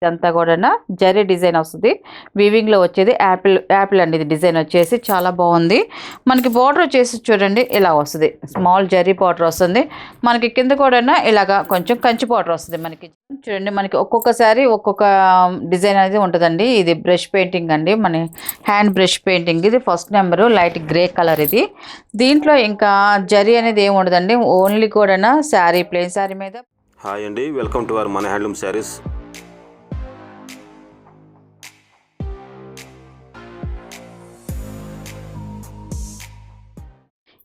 ఇదంతా కూడా జరీ డిజైన్ వస్తుంది. వీవింగ్లో వచ్చేది యాపిల్ అండి. ఇది డిజైన్ వచ్చేసి చాలా బాగుంది. మనకి బార్డర్ వచ్చేసి చూడండి ఇలా వస్తుంది. స్మాల్ జరీ బార్డర్ వస్తుంది. మనకి కింద కూడా ఇలాగా కొంచెం కంచి బార్డర్ వస్తుంది. మనకి చూడండి, మనకి ఒక్కొక్కసారి ఒక్కొక్క డిజైన్ అనేది ఉంటుందండి. ఇది బ్రష్ పెయింటింగ్ అండి, మన హ్యాండ్ బ్రష్ పెయింటింగ్. ఇది first number light grey colour. ఇది దీంట్లో ఇంకా జరీ అనేది ఏమి ఉండదండి. ఓన్లీ కూడా శారీ, ప్లెయిన్ శారీ మీద. హాయ్ అండి, వెల్కమ్ టు అవర్ మన హ్యాండ్లూమ్ శారీస్.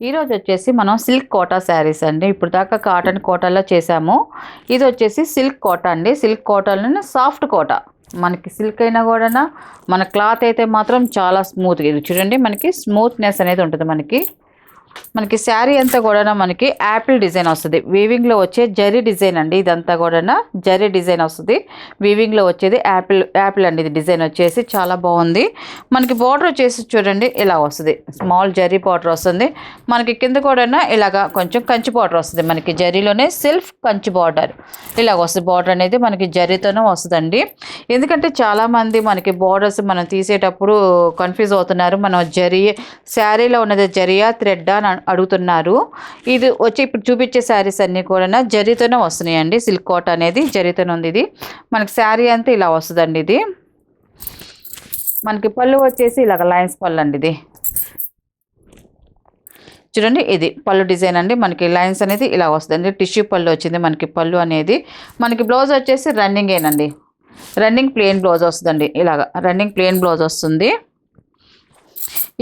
ఈరోజు వచ్చేసి మనం సిల్క్ కోటా శారీస్ అండి. ఇప్పుడు దాకా కాటన్ కోటాలో చేసాము. ఇది వచ్చేసి సిల్క్ కోటా అండి. సిల్క్ కోటాలోనే సాఫ్ట్ కోటా. మనకి సిల్క్ అయినా కూడా మన క్లాత్ అయితే మాత్రం చాలా స్మూత్గా. ఇది చూడండి, మనకి స్మూత్నెస్ అనేది ఉంటుంది. మనకి శారీ అంతా కూడా మనకి యాపిల్ డిజైన్ వస్తుంది. వీవింగ్లో వచ్చే జరీ డిజైన్ అండి. ఇదంతా కూడా జరీ డిజైన్ వస్తుంది. వీవింగ్లో వచ్చేది యాపిల్ అండి. ఇది డిజైన్ వచ్చేసి చాలా బాగుంది. మనకి బార్డర్ వచ్చేసి చూడండి ఇలా వస్తుంది. స్మాల్ జరీ బార్డర్ వస్తుంది. మనకి కింద కూడా ఇలాగా కొంచెం కంచి బార్డర్ వస్తుంది. మనకి జరీలోనే సెల్ఫ్ కంచి బార్డర్ ఇలాగ వస్తుంది. బార్డర్ అనేది మనకి జరీతోనే వస్తుందండి. ఎందుకంటే చాలామంది మనకి బార్డర్స్ మనం తీసేటప్పుడు కన్ఫ్యూజ్ అవుతున్నారు. మనం జరీ శారీలో ఉన్నది జరియా థ్రెడ్డా అని అడుగుతున్నారు. ఇది వచ్చి ఇప్పుడు చూపించే శారీస్ అన్నీ కూడా జరీతోనే వస్తున్నాయండి. సిల్క్ కోట్ అనేది జరీతోనే ఉంది. ఇది మనకి శారీ అంతా ఇలా వస్తుందండి. ఇది మనకి పళ్ళు వచ్చేసి ఇలాగ లైన్స్ పళ్ళు అండి. ఇది చూడండి, ఇది పళ్ళు డిజైన్ అండి. మనకి లైన్స్ అనేది ఇలా వస్తుందండి. టిష్యూ పళ్ళు వచ్చింది మనకి పళ్ళు అనేది. మనకి బ్లౌజ్ వచ్చేసి రన్నింగ్ ఏనండి. రన్నింగ్ ప్లెయిన్ బ్లౌజ్ వస్తుందండి. ఇలాగ రన్నింగ్ ప్లెయిన్ బ్లౌజ్ వస్తుంది.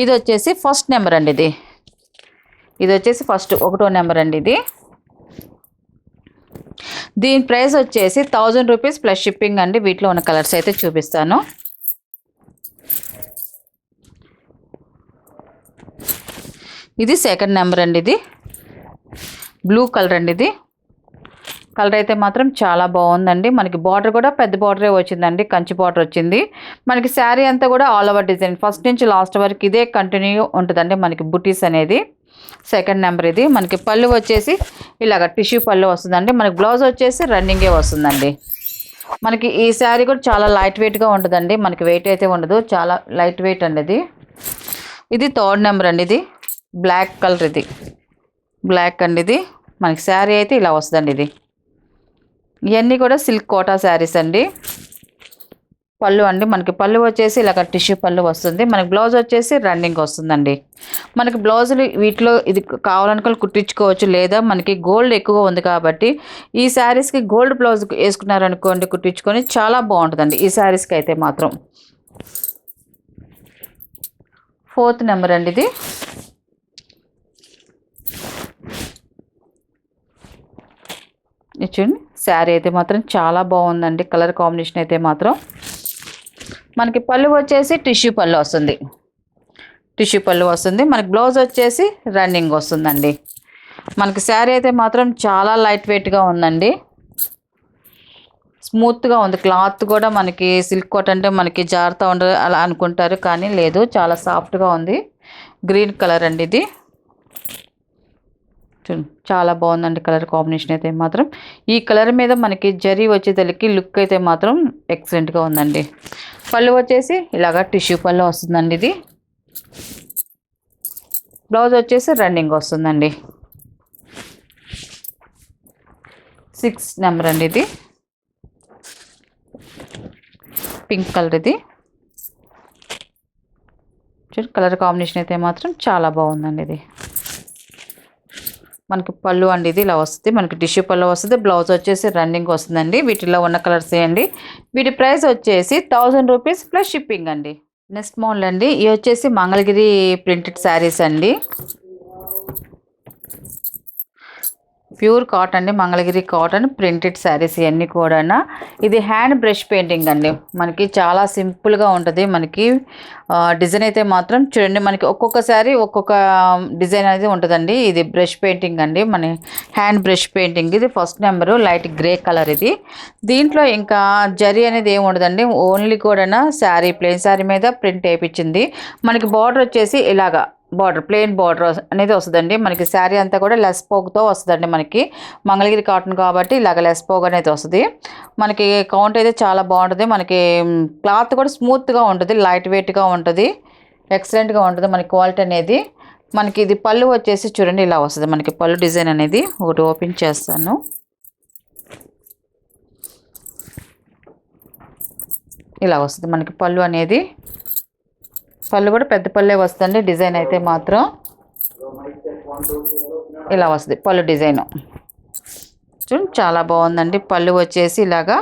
ఇది వచ్చేసి ఫస్ట్ నెంబర్ అండి. ఇది వచ్చేసి ఫస్ట్ 1వ నెంబర్ అండి. దీని ప్రైస్ వచ్చేసి 1000 రూపీస్ ప్లస్ షిప్పింగ్ అండి. వీటిలో ఉన్న కలర్స్ అయితే చూపిస్తాను. ఇది సెకండ్ నెంబర్ అండి. ఇది బ్లూ కలర్ అండి. ఇది కలర్ అయితే మాత్రం చాలా బాగుందండి. మనకి బార్డర్ కూడా పెద్ద బార్డరే వచ్చిందండి. కంచి బార్డర్ వచ్చింది. మనకి శారీ అంతా కూడా ఆల్ ఓవర్ డిజైన్ ఫస్ట్ నుంచి లాస్ట్ వరకు ఇదే కంటిన్యూ ఉంటుందండి. మనకి బుటీస్ అనేది సెకండ్ నెంబర్. ఇది మనకి పళ్ళు వచ్చేసి ఇలాగ టిష్యూ పళ్ళు వస్తుందండి. మనకి బ్లౌజ్ వచ్చేసి రన్నింగే వస్తుందండి. మనకి ఈ శారీ కూడా చాలా లైట్ వెయిట్గా ఉంటుందండి. మనకి వెయిట్ అయితే ఉండదు, చాలా లైట్ వెయిట్ అండి. ఇది థర్డ్ నెంబర్ అండి. ఇది బ్లాక్ కలర్. ఇది బ్లాక్ అండి. ఇది మనకి శారీ అయితే ఇలా వస్తుందండి. ఇవన్నీ కూడా సిల్క్ కోటా శారీస్ అండి. పళ్ళు అండి, మనకి పళ్ళు వచ్చేసి ఇలాగ టిష్యూ పళ్ళు వస్తుంది. మనకి బ్లౌజ్ వచ్చేసి రన్నింగ్ వస్తుందండి. మనకి బ్లౌజులు వీటిలో ఇది కావాలనుకుని కుట్టించుకోవచ్చు, లేదా మనకి గోల్డ్ ఎక్కువ ఉంది కాబట్టి ఈ శారీస్కి గోల్డ్ బ్లౌజ్ వేసుకున్నారనుకోండి కుట్టించుకొని చాలా బాగుంటుందండి ఈ శారీస్కి అయితే మాత్రం. 4th నెంబర్ అండి. ఇది చూడండి, శారీ అయితే మాత్రం చాలా బాగుందండి. కలర్ కాంబినేషన్ అయితే మాత్రం. మనకి పళ్ళు వచ్చేసి టిష్యూ పళ్ళు వస్తుంది. టిష్యూ పళ్ళు వస్తుంది. మనకి బ్లౌజ్ వచ్చేసి రన్నింగ్ వస్తుందండి. మనకి శారీ అయితే మాత్రం చాలా లైట్ వెయిట్గా ఉందండి. స్మూత్గా ఉంది. క్లాత్ కూడా మనకి సిల్క్ కోట్ అంటే మనకి జారుతూ ఉండదు అలా అనుకుంటారు, కానీ లేదు, చాలా సాఫ్ట్గా ఉంది. గ్రీన్ కలర్ అండి. ఇది చాలా బాగుందండి కలర్ కాంబినేషన్ అయితే మాత్రం. ఈ కలర్ మీద మనకి జరీ వచ్చేసరికి లుక్ అయితే మాత్రం ఎక్సలెంట్గా ఉందండి. పళ్ళు వచ్చేసి ఇలాగా టిష్యూ పళ్ళు వస్తుందండి. ఇది బ్లౌజ్ వచ్చేసి రన్నింగ్ వస్తుందండి. 6th నెంబర్ అండి. ఇది పింక్ కలర్. ఇది కలర్ కాంబినేషన్ అయితే మాత్రం చాలా బాగుందండి. ఇది మనకి పళ్ళు అండి. ఇది ఇలా వస్తుంది. మనకి టిష్యూ పళ్ళు వస్తుంది. బ్లౌజ్ వచ్చేసి రన్నింగ్ వస్తుందండి. వీటిలో ఉన్న కలర్స్ అండి. వీటి ప్రైస్ వచ్చేసి 1000 రూపీస్ ప్లస్ షిప్పింగ్ అండి. నెక్స్ట్ మోడల్ అండి. ఇవి వచ్చేసి మంగళగిరి ప్రింటెడ్ శారీస్ అండి. ప్యూర్ కాటన్ అండి. మంగళగిరి కాటన్ ప్రింటెడ్ శారీస్ ఇవన్నీ కూడా. ఇది హ్యాండ్ బ్రష్ పెయింటింగ్ అండి. మనకి చాలా సింపుల్గా ఉంటుంది. మనకి డిజైన్ అయితే మాత్రం చూడండి, మనకి ఒక్కొక్కసారి ఒక్కొక్క డిజైన్ అనేది ఉంటుందండి. ఇది బ్రష్ పెయింటింగ్ అండి, మన హ్యాండ్ బ్రష్ పెయింటింగ్. ఇది first number light grey colour. ఇది దీంట్లో ఇంకా జరీ అనేది ఏమి ఉండదండి. ఓన్లీ కూడా శారీ, ప్లెయిన్ శారీ మీద ప్రింట్ వేయించింది. మనకి బార్డర్ వచ్చేసి ఇలాగా బార్డర్, ప్లెయిన్ బార్డర్ అనేది వస్తుందండి. మనకి శారీ అంతా కూడా లెస్ పోగుతో వస్తుందండి. మనకి మంగళగిరి కాటన్ కాబట్టి ఇలాగ లెస్ పోగు అనేది వస్తుంది. మనకి కౌంట్ అయితే చాలా బాగుంటుంది. మనకి క్లాత్ కూడా స్మూత్గా ఉంటుంది, లైట్ వెయిట్గా ఉంటుంది, ఎక్సలెంట్గా ఉంటుంది మనకి క్వాలిటీ అనేది. మనకి ఇది పళ్ళు వచ్చేసి చూడండి ఇలా వస్తుంది. మనకి పళ్ళు డిజైన్ అనేది ఒకటి ఓపెన్ చేస్తాను. ఇలా వస్తుంది మనకి పళ్ళు అనేది. పళ్ళు కూడా పెద్ద పళ్ళే వస్తుంది. డిజైన్ అయితే మాత్రం ఇలా వస్తుంది పళ్ళు డిజైన్. చూడండి చాలా బాగుందండి. పళ్ళు వచ్చేసి ఇలాగా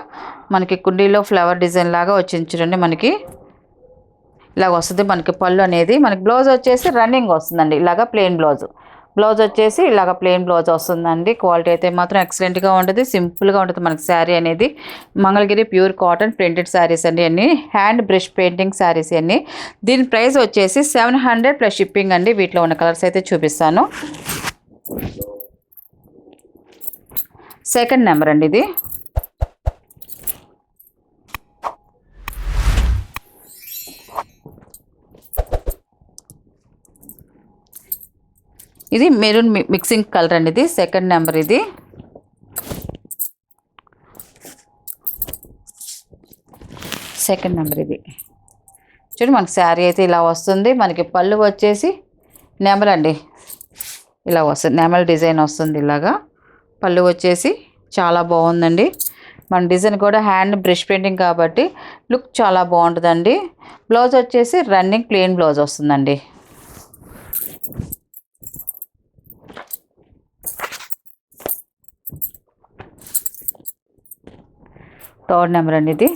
మనకి కుండీలో ఫ్లవర్ డిజైన్ లాగా వచ్చింది చూడండి. మనకి ఇలాగ వస్తుంది మనకి పళ్ళు అనేది. మనకి బ్లౌజ్ వచ్చేసి రన్నింగ్ వస్తుందండి. ఇలాగా ప్లెయిన్ బ్లౌజ్ వచ్చేసి ఇలాగ ప్లెయిన్ బ్లౌజ్ వస్తుందండి. క్వాలిటీ అయితే మాత్రం ఎక్సలెంట్గా ఉంటుంది, సింపుల్గా ఉంటుంది మనకి శారీ అనేది. Mangalagiri pure cotton printed saris అండి అన్ని, హ్యాండ్ బ్రష్ పెయింటింగ్ శారీస్ అన్ని. దీని ప్రైస్ వచ్చేసి 700 ప్లస్ షిప్పింగ్ అండి. వీటిలో ఉన్న కలర్స్ అయితే చూపిస్తాను. సెకండ్ నెంబర్ అండి ఇది. ఇది మెరూన్ మిక్సింగ్ కలర్ అండి. ఇది సెకండ్ నెంబర్. ఇది సెకండ్ నెంబర్. ఇది చూడండి మనకి శారీ అయితే ఇలా వస్తుంది. మనకి పళ్ళు వచ్చేసి నెమల్ అండి, ఇలా వస్తుంది. నెమల్ డిజైన్ వస్తుంది ఇలాగా. పళ్ళు వచ్చేసి చాలా బాగుందండి. మన డిజైన్ కూడా హ్యాండ్ బ్రష్ పెయింటింగ్ కాబట్టి లుక్ చాలా బాగుంటుందండి. బ్లౌజ్ వచ్చేసి రన్నింగ్ ప్లెయిన్ బ్లౌజ్ వస్తుందండి. థర్డ్ నెంబర్ అండి.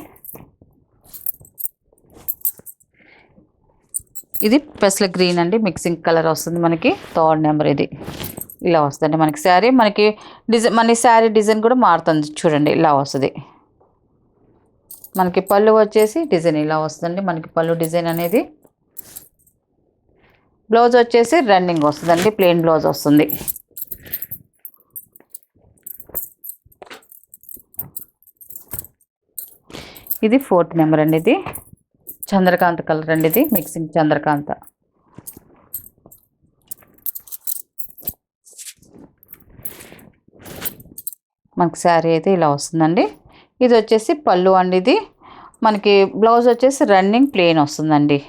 ఇది పెస్ల గ్రీన్ అండి, మిక్సింగ్ కలర్ వస్తుంది మనకి. Third number. ఇది ఇలా వస్తుంది మనకి శారీ. మనకి డిజైన్, మన శారీ డిజైన్ కూడా మారుతుంది చూడండి ఇలా వస్తుంది. మనకి పళ్ళు వచ్చేసి డిజైన్ ఇలా వస్తుందండి. మనకి పళ్ళు డిజైన్ అనేది. బ్లౌజ్ వచ్చేసి రన్నింగ్ వస్తుందండి, ప్లెయిన్ బ్లౌజ్ వస్తుంది. ఇది ఫోర్త్ నెంబర్ అండి. ఇది చంద్రకాంత కలర్ అండి. ఇది మిక్సింగ్ చంద్రకాంత. మనకి శారీ అయితే ఇలా వస్తుందండి. ఇది వచ్చేసి పళ్ళు అండి. ఇది మనకి బ్లౌజ్ వచ్చేసి రన్నింగ్ ప్లెయిన్ వస్తుందండి.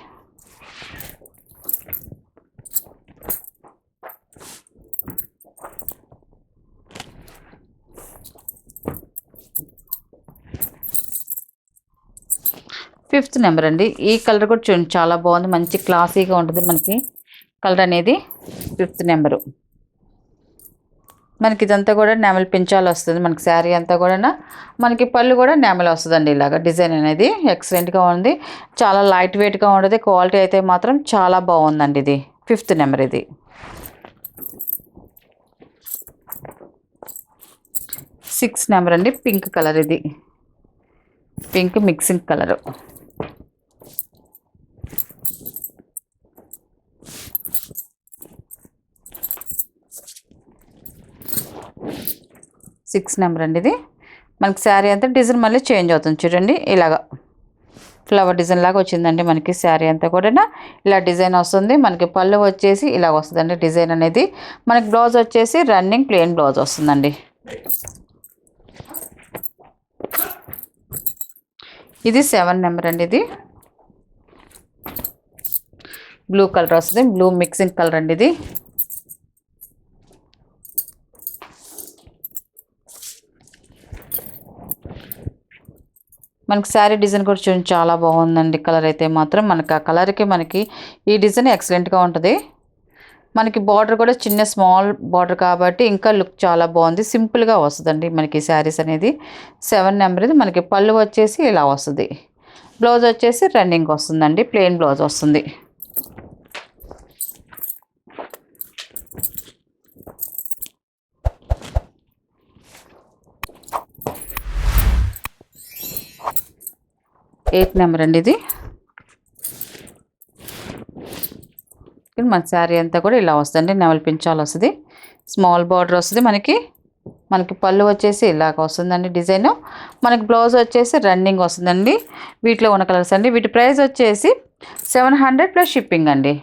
ఫిఫ్త్ నెంబర్ అండి. ఈ కలర్ కూడా చూడండి చాలా బాగుంది, మంచి క్లాసీగా ఉంటుంది మనకి కలర్ అనేది. Fifth number. మనకి ఇదంతా కూడా నెమల్ పించాలు వస్తుంది మనకి శారీ అంతా కూడా. మనకి పళ్ళు కూడా నెమల్ వస్తుందండి. ఇలాగ డిజైన్ అనేది ఎక్సలెంట్గా ఉంది, చాలా లైట్ వెయిట్గా ఉంటుంది. క్వాలిటీ అయితే మాత్రం చాలా బాగుందండి. ఇది ఫిఫ్త్ నెంబర్. ఇది సిక్స్త్ నెంబర్ అండి. Pink colour. ఇది pink mixing colour. Six number అండి. ఇది మనకి శారీ అంతా డిజైన్ మళ్ళీ చేంజ్ అవుతుంది చూడండి. ఇలాగా ఫ్లవర్ డిజైన్ లాగా వచ్చిందండి మనకి శారీ అంతా కూడా. ఇలా డిజైన్ వస్తుంది. మనకి పళ్ళు వచ్చేసి ఇలా వస్తుందండి డిజైన్ అనేది. మనకి బ్లౌజ్ వచ్చేసి రన్నింగ్ ప్లెయిన్ బ్లౌజ్ వస్తుందండి. ఇది 7 నెంబర్ అండి. ఇది బ్లూ కలర్ వస్తుంది, బ్లూ మిక్సింగ్ కలర్ అండి. ఇది మనకి శారీ డిజైన్ కూడా చూడండి చాలా బాగుందండి. కలర్ అయితే మాత్రం మనకి ఆ కలర్కి మనకి ఈ డిజైన్ ఎక్సలెంట్గా ఉంటుంది. మనకి బార్డర్ కూడా చిన్న స్మాల్ బార్డర్ కాబట్టి ఇంకా లుక్ చాలా బాగుంది, సింపుల్గా వస్తుందండి మనకి శారీస్ అనేది. 7 నెంబర్. ఇది మనకి పళ్ళు వచ్చేసి ఇలా వస్తుంది. బ్లౌజ్ వచ్చేసి రన్నింగ్ వస్తుందండి, ప్లెయిన్ బ్లౌజ్ వస్తుంది. ఎయిత్ నెంబర్ అండి. ఇది మన శారీ అంతా కూడా ఇలా వస్తుంది. నెమలి పించాలు వస్తుంది, స్మాల్ బార్డర్ వస్తుంది మనకి. మనకి పళ్ళు వచ్చేసి ఇలాగ వస్తుందండి డిజైన్. మనకి బ్లౌజ్ వచ్చేసి రన్నింగ్ వస్తుందండి. వీటిలో ఉన్న కలర్స్ అండి. వీటి ప్రైస్ వచ్చేసి 700 ప్లస్ షిప్పింగ్ అండి.